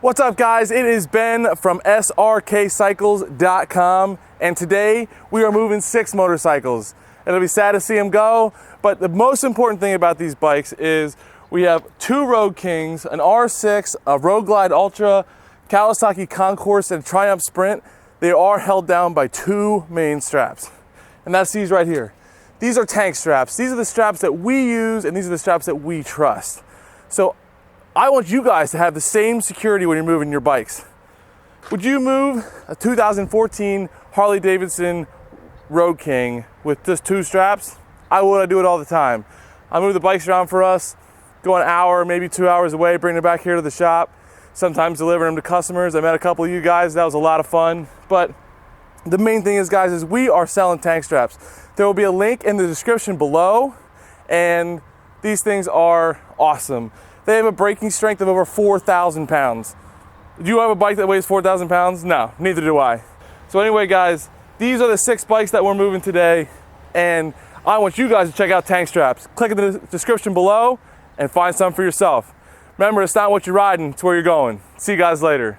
What's up, guys? It is Ben from Srkcycles.com, and today we are moving 6 motorcycles. It'll be sad to see them go, but the most important thing about these bikes is we have 2 Road Kings, an R6, a Road Glide Ultra, Kawasaki Concourse, and Triumph Sprint. They are held down by 2 main straps, and that's these right here. These are tank straps. These are the straps that we use, and these are the straps that we trust. So I want you guys to have the same security when you're moving your bikes. Would you move a 2014 Harley Davidson Road King with just 2 straps? I would. I do it all the time. I move the bikes around for us, go an hour, maybe 2 hours away, bring them back here to the shop, sometimes delivering them to customers. I met a couple of you guys. That was a lot of fun. But the main thing is, guys, is we are selling tank straps. There will be a link in the description below, and these things are awesome. They have a braking strength of over 4,000 pounds. Do you have a bike that weighs 4,000 pounds? No, neither do I. So anyway, guys, these are the 6 bikes that we're moving today, and I want you guys to check out tank straps. Click in the description below and find some for yourself. Remember, it's not what you're riding, it's where you're going. See you guys later.